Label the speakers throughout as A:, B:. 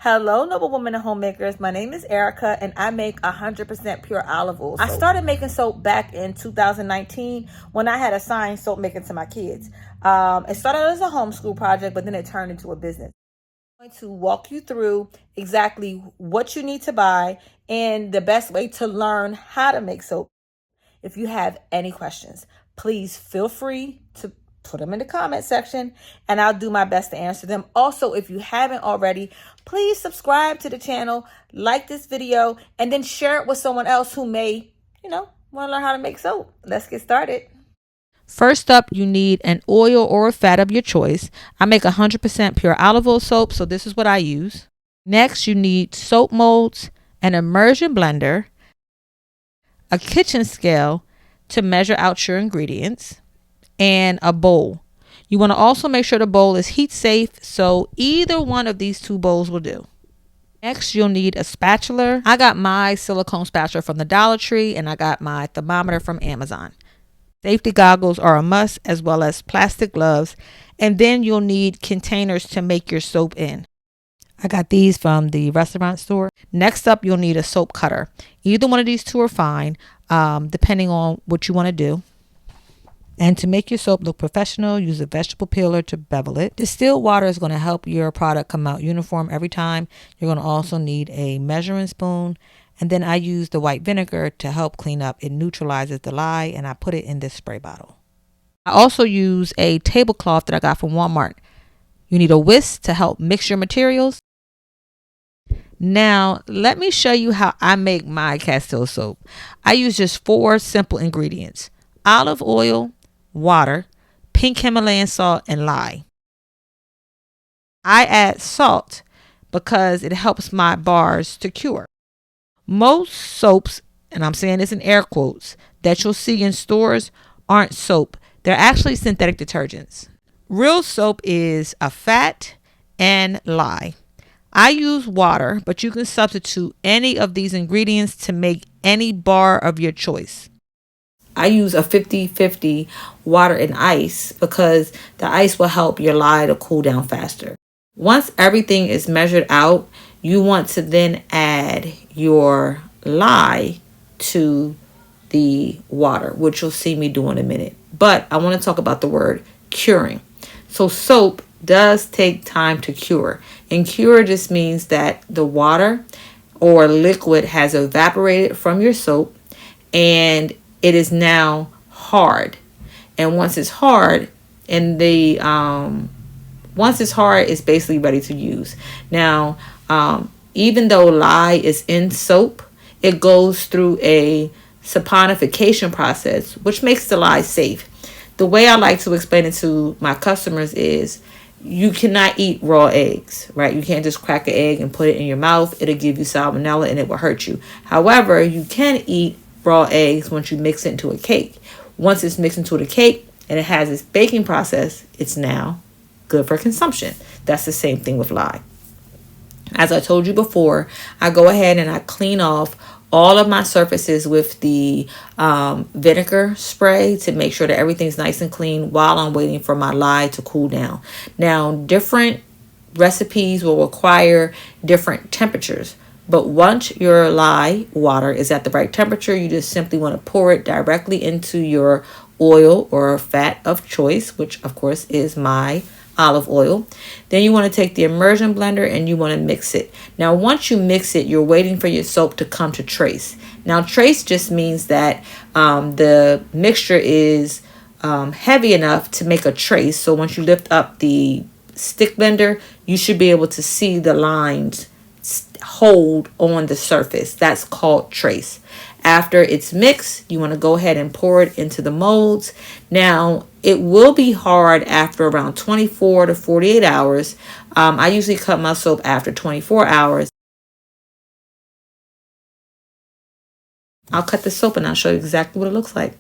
A: Hello, noble women and homemakers. My name is Erica, and I make 100% pure olive oil soap. I started making soap back in 2019 when I had assigned soap making to my kids. It started as a homeschool project, but then it turned into a business. I'm going to walk you through exactly what you need to buy and the best way to learn how to make soap. If you have any questions, please feel free to put them in the comment section and I'll do my best to answer them. Also, if you haven't already, please subscribe to the channel, like this video, and then share it with someone else who may, want to learn how to make soap. Let's get started. First up, you need an oil or a fat of your choice. I make 100% pure olive oil soap, so this is what I use. Next, you need soap molds, an immersion blender, a kitchen scale to measure out your ingredients, and a bowl. You want to also make sure the bowl is heat safe, so either one of these two bowls will do. Next, you'll need a spatula. I got my silicone spatula from the Dollar Tree, and I got my thermometer from Amazon. Safety goggles are a must, as well as plastic gloves, and then you'll need containers to make your soap in. I got these from the restaurant store. Next up, you'll need a soap cutter. Either one of these two are fine, depending on what you want to do. And to make your soap look professional, use a vegetable peeler to bevel it. Distilled water is going to help your product come out uniform every time. You're going to also need a measuring spoon. And then I use the white vinegar to help clean up. It neutralizes the lye, and I put it in this spray bottle. I also use a tablecloth that I got from Walmart. You need a whisk to help mix your materials. Now, let me show you how I make my Castile soap. I use just 4 simple ingredients: olive oil, water, pink Himalayan salt, and lye. I add salt because it helps my bars to cure. Most soaps, and I'm saying this in air quotes, that you'll see in stores aren't soap. They're actually synthetic detergents. Real soap is a fat and lye. I use water, but you can substitute any of these ingredients to make any bar of your choice. I use a 50-50 water and ice because the ice will help your lye to cool down faster. Once everything is measured out, you want to then add your lye to the water, which you'll see me do in a minute. But I want to talk about the word curing. So soap does take time to cure. And cure just means that the water or liquid has evaporated from your soap and it is now hard. And once it's hard, it's basically ready to use. Now, even though lye is in soap, it goes through a saponification process, which makes the lye safe. The way I like to explain it to my customers is you cannot eat raw eggs, right? You can't just crack an egg and put it in your mouth. It'll give you salmonella and it will hurt you. However, you can eat raw eggs once you mix it into a cake. Once it's mixed into the cake and it has its baking process, it's now good for consumption. That's the same thing with lye. As I told you before, I go ahead and I clean off all of my surfaces with the vinegar spray to make sure that everything's nice and clean while I'm waiting for my lye to cool down. Now, different recipes will require different temperatures. But once your lye water is at the right temperature, you just simply want to pour it directly into your oil or fat of choice, which of course is my olive oil. Then you want to take the immersion blender and you want to mix it. Now, once you mix it, you're waiting for your soap to come to trace. Now, trace just means that the mixture is heavy enough to make a trace. So once you lift up the stick blender, you should be able to see the lines hold on the surface. That's called trace. After it's mixed, you want to go ahead and pour it into the molds. Now, it will be hard after around 24 to 48 hours. I usually cut my soap after 24 hours. I'll cut the soap and I'll show you exactly what it looks like.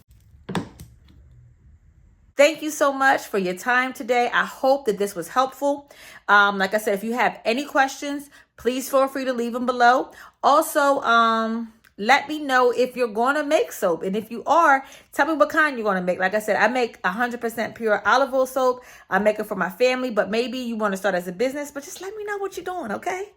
A: Thank you so much for your time today. I hope that this was helpful. Like I said, if you have any questions, please feel free to leave them below. Also, let me know if you're going to make soap. And if you are, tell me what kind you're going to make. Like I said, I make 100% pure olive oil soap. I make it for my family, but maybe you want to start as a business, but just let me know what you're doing, okay?